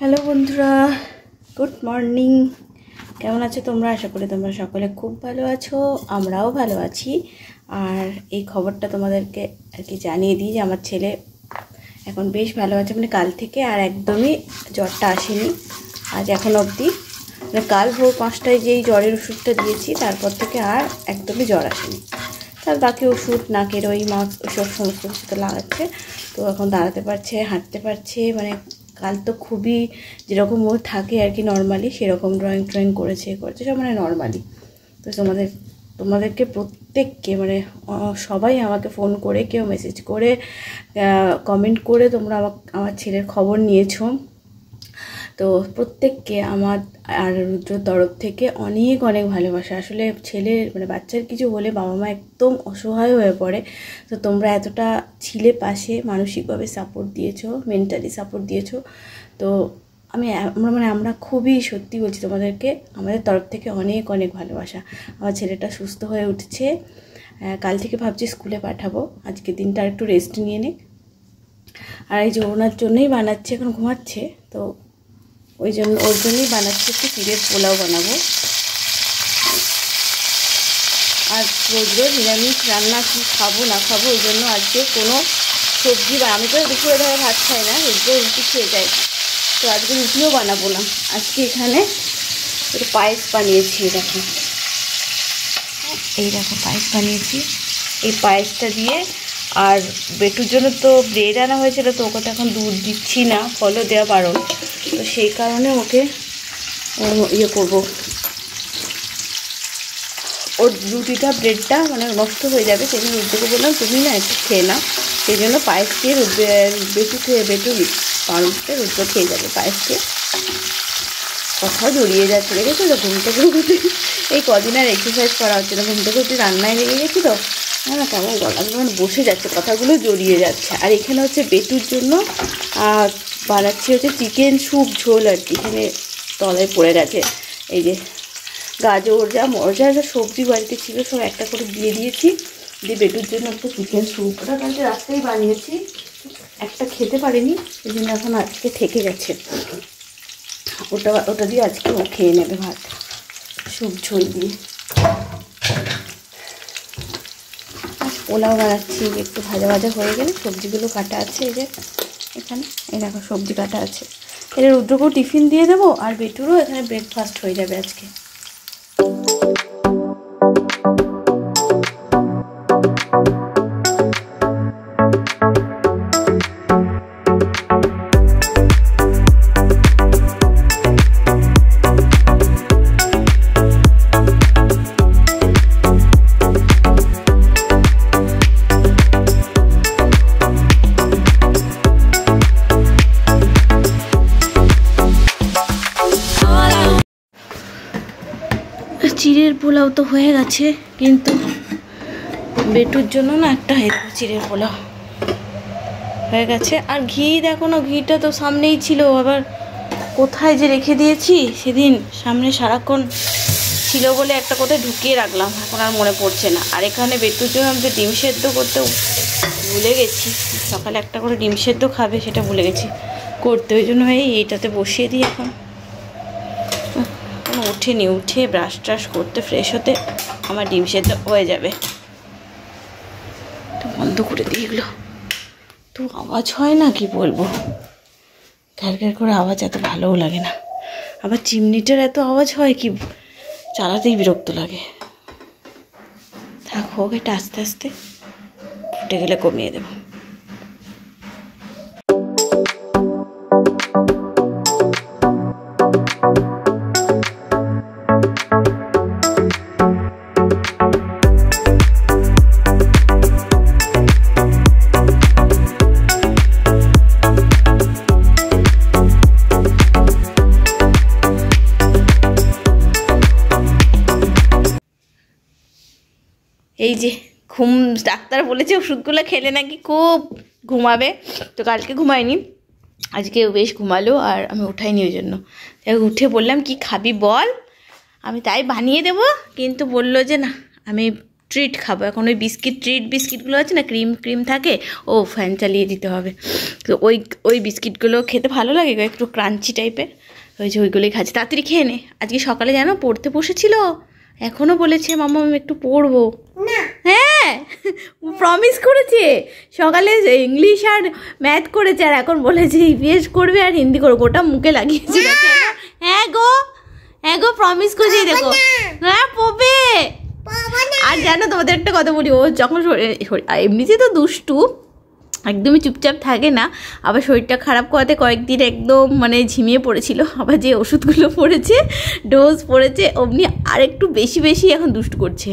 Hello বন্ধুরা, good morning. কেমন আছো তোমরা? আশা করি তোমরা সকলে খুব ভালো আছো, আমরাও ভালো আছি। আর এই খবরটা তোমাদেরকে আর কি জানিয়ে দিই যে আমার ছেলে এখন বেশ ভালো আছে, মানে কাল থেকে আর একদমই জ্বরটা আসেনি আজ এখন অবধি। মানে কাল ভোর 5টায় যেই জ্বরের ওষুধটা দিয়েছি তারপর থেকে আর একদমই জ্বর আসেনি। তার বাকি ওষুধ, নাকের ওই মাস্ক, ওসব সমস্ত কিছু তো লাগাচ্ছে। তো এখন দাঁড়াতে পারছে, হাঁটতে পারছে। মানে কাল তো খুবই যেরকম ও থাকে আর কি নর্মালি, সেরকম ড্রয়িং করেছে সব মানে নর্মালি। তো তোমাদেরকে প্রত্যেককে মানে সবাই আমাকে ফোন করে, কেউ মেসেজ করে, কমেন্ট করে তোমরা আমার ছেলের খবর নিয়েছো। তো প্রত্যেককে আমার আর রুদ্রর তরফ থেকে অনেক অনেক ভালোবাসা। আসলে ছেলের মানে বাচ্চার কিছু হলে বাবা মা একদম অসহায় হয়ে পড়ে। তো তোমরা এতটা ছিলে পাশে, মানসিকভাবে সাপোর্ট দিয়েছো, মেন্টালি সাপোর্ট দিয়েছো। তো আমরা খুবই, সত্যি বলছি তোমাদেরকে, আমাদের তরফ থেকে অনেক অনেক ভালোবাসা। আমার ছেলেটা সুস্থ হয়ে উঠছে। কাল থেকে ভাবছি স্কুলে পাঠাবো, আজকে দিনটা একটু রেস্ট নিয়ে নিক। আর এই যে ওনার জন্যই বানাচ্ছে, এখন ঘুমাচ্ছে, তো ওর জন্যই বানাচ্ছি একটু চিড়ের পোলাও বানাবো। আর রোজ নিরামিষ রান্না কি খাবো না খাবো, ওই জন্য আজকে কোনো সবজি আমি তো দুপুরে ধরে ভাত খাই না, রুটি খেয়ে যাই। তো আজকে রুটিও বানাবো না, আজকে এখানে একটু পায়েস বানিয়েছি। এই দেখো পায়েস বানিয়েছি। এই পায়েসটা দিয়ে, আর বেটুর জন্য তো ব্রেড আনা হয়েছিল, তো ওকে তো এখন দুধ দিচ্ছি না, ফলও দেওয়া বারণ। তো সেই কারণে ওকে করবো, ওর রুটিটা ব্রেডটা মানে নষ্ট হয়ে যাবে, সেই জন্য রুদ্রকে বললাম তুমি না একটু খেয়ে নাও। সেই জন্য পায়েস খেয়ে বেটু পাউরুটিতে রুদ্র খেয়ে যাবে পায়েস খেয়ে। কথাও জড়িয়ে যাচ্ছে, দেখেছো তো? ঘুম থেকে উঠে এই কদিন আর এক্সারসাইজ করা হচ্ছে না, ঘুম থেকে উঠে রান্নায় লেগে গেছি তো না, কেমন গলাগুলো মানে বসে যাচ্ছে, কথাগুলো জড়িয়ে যাচ্ছে। আর এখানে হচ্ছে বেটুর জন্য বানাচ্ছি হচ্ছে চিকেন স্যুপ ঝোল আর কি। এখানে তলায় পড়ে গেছে এই যে গাজর যা সবজি বাড়িতে ছিল সব একটা করে দিয়ে দিয়েছি। দিয়ে বেটুর জন্য একটা চিকেন স্যুপ, ওটা কালকে রাস্তায় বানিয়েছি, একটা খেতে পারিনি, এই জন্য এখন আজকে থেকে গেছে। ওটা দিয়ে আজকে ও খেয়ে নেবে ভাত, স্যুপ ঝোল দিয়ে। পোলাও বানাচ্ছি, একটু ভাজা হয়ে গেলে সবজিগুলো কাটা আছে এই যে এখানে, এই দেখো সবজি কাটা আছে। এটা রুদ্রকেও টিফিন দিয়ে দেবো, আর বেটুরও এখানে ব্রেকফাস্ট হয়ে যাবে আজকে। চিড়ের পোলাও তো হয়ে গেছে, কিন্তু বেটুর জন্য না একটা চিড়ের পোলাও হয়ে গেছে। আর ঘি দেখো না, ঘিটা তো সামনেই ছিল, আবার কোথায় যে রেখে দিয়েছি সেদিন, সামনে সারাক্ষণ ছিল বলে একটা কোথায় ঢুকিয়ে রাখলাম, এখন আর মনে পড়ছে না। আর এখানে বেটুর জন্য আমি ডিম সেদ্ধ করতে ভুলে গেছি, সকালে একটা করে ডিম সেদ্ধ খাবে, সেটা ভুলে গেছি করতে, ওই জন্য এইটাতে বসিয়ে দিই। এখন ওঠেনি, উঠে ব্রাশ ট্রাশ করতে ফ্রেশ হতে আমার ডিম সেদ্ধ হয়ে যাবে। তো বন্ধ করে দিই এগুলো, তো আওয়াজ হয় না, কি বলবো, ঘ্যার ঘ্যার করে আওয়াজ এত ভালোও লাগে না। আবার চিমনিটার এত আওয়াজ হয় কি, চালাতেই বিরক্ত লাগে। থাক হোক, এটা আস্তে আস্তে ফুটে গেলে কমিয়ে দেবো। এই যে ডাক্তার বলেছে ওষুধগুলো খেলে নাকি খুব ঘুমাবে, তো কালকে ঘুমায়নি, আজকে বেশ ঘুমালো, আর আমি উঠাইনি, ওই জন্য উঠে বললাম কি খাবি বল, আমি তাই বানিয়ে দেব, কিন্তু বললো যে না আমি ট্রিট খাবো এখন। ওই বিস্কিটগুলো আছে না, ক্রিম থাকে, ও ফ্যান চালিয়ে দিতে হবে। তো ওই বিস্কিটগুলো খেতে ভালো লাগে, একটু ক্রাঞ্চি টাইপের, ওইগুলোই খাচ্ছি। তাড়াতাড়ি খেয়ে নে। আজকে সকালে জানো পড়তে বসেছিল, এখনও বলেছে মাম্মা আমি একটু পড়বো। হ্যাঁ, প্রমিস করেছে। সকালে ইংলিশ আর ম্যাথ করেছে, আর এখন বলেছে ইভিএস করবে আর হিন্দি করবে, গোটা মুখে লাগিয়েছে। হ্যাঁ গো প্রমিস করছি, দেখো। হ্যাঁ পড়বে। আর জানো তোমাদের একটা কথা বলি, ও যখন এমনিতে তো দুষ্টু, একদমই চুপচাপ থাকে না, আবার শরীরটা খারাপ করাতে কয়েকদিন একদম মানে ঝিমিয়ে পড়েছিল, আবার যে ওষুধগুলো পড়েছে, ডোজ পড়েছে, অমনি আর একটু বেশি এখন দুষ্টু করছে,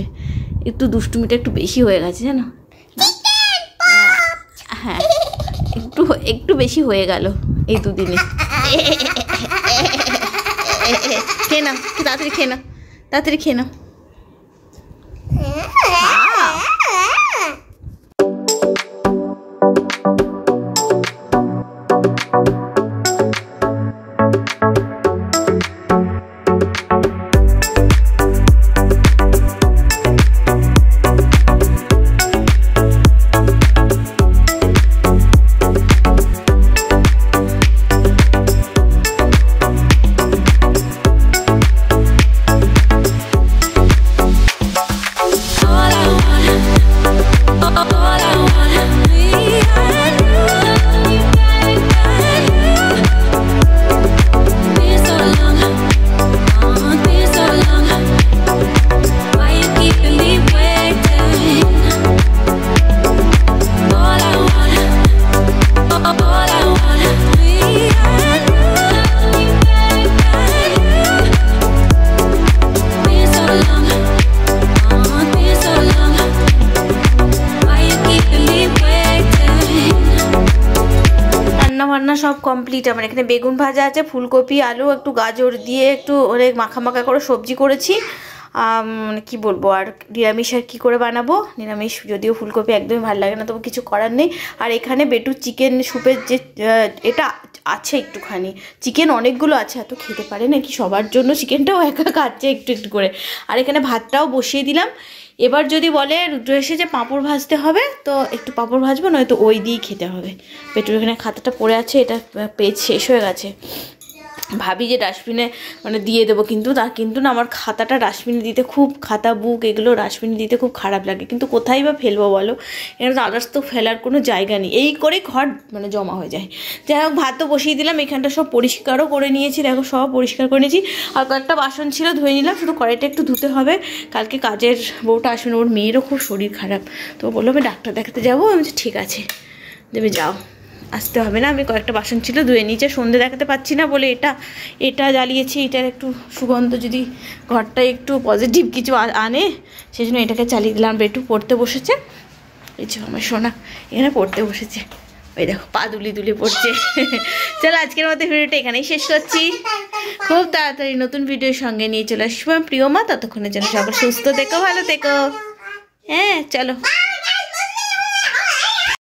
একটু দুষ্টুমিটা একটু বেশি হয়ে গেছে জানো। হ্যাঁ একটু বেশি হয়ে গেল এই দুদিনে। খেয়ে নাও, তাড়াতাড়ি খেয়ে নাও। রান্না সব কমপ্লিট। আমার এখানে বেগুন ভাজা আছে, ফুলকপি আলু একটু গাজর দিয়ে একটু অনেক মাখা করে সবজি করেছি। কি বলবো, আর নিরামিষ আর কী করে বানাবো, নিরামিষ যদিও ফুলকপি একদমই ভালো লাগে না, তবু কিছু করার নেই। আর এখানে বেটু চিকেন স্যুপের যে এটা আছে একটুখানি, চিকেন অনেকগুলো আছে, এত খেতে পারে না কি, সবার জন্য চিকেনটাও একা খাচ্ছে একটু করে। আর এখানে ভাতটাও বসিয়ে দিলাম। এবার যদি বলে রুদ্র এসে যে পাঁপড় ভাজতে হবে, তো একটু পাঁপড় ভাজবো, নয়তো ওই দিয়েই খেতে হবে। পেটুর এখানে খাতাটা পড়ে আছে, এটা পেজ শেষ হয়ে গেছে, ভাবি যে ডাস্টবিনে মানে দিয়ে দেবো, কিন্তু না আমার খাতাটা ডাস্টবিনে দিতে খুব, খাতা বুক এগুলো ডাস্টবিনে দিতে খুব খারাপ লাগে, কিন্তু কোথায় বা ফেলবো বলো, এখানে তো আদার্স তো ফেলার কোনো জায়গা নেই, এই করে ঘর মানে জমা হয়ে যায়। যাই হোক ভাতও বসিয়ে দিলাম, এখানটা সব পরিষ্কারও করে নিয়েছি, দেখো সব পরিষ্কার করে নিয়েছি। আর কয়েকটা বাসন ছিল ধুয়ে নিলাম, শুধু কড়াইটা একটু ধুতে হবে, কালকে কাজের বউটা আসবে না, ওর মেয়েরও খুব শরীর খারাপ, তো বললো আমি ডাক্তার দেখাতে যাবো। আমি ঠিক আছে দেবে যাও, আসতে হবে না। আমি কয়েকটা বাসন ছিল ধুয়ে নিচে, সন্ধে দেখাতে পাচ্ছি না বলে এটা জ্বালিয়েছি, এটার একটু সুগন্ধ যদি ঘরটা একটু পজিটিভ কিছু আনে, সেই জন্য এটাকে চালিয়ে দিলাম। বেটু পড়তে বসেছে, এই যে আমার সোনা এখানে পড়তে বসেছে, ওই দেখো পা দুলি পড়ছে। চলো আজকের মতো ভিডিওটা এখানেই শেষ করছি, খুব তাড়াতাড়ি নতুন ভিডিওর সঙ্গে নিয়ে চলে আসবো প্রিয় মা, ততক্ষণের জন্য সকল সুস্থ থেকো, ভালো থেকো। হ্যাঁ চলো।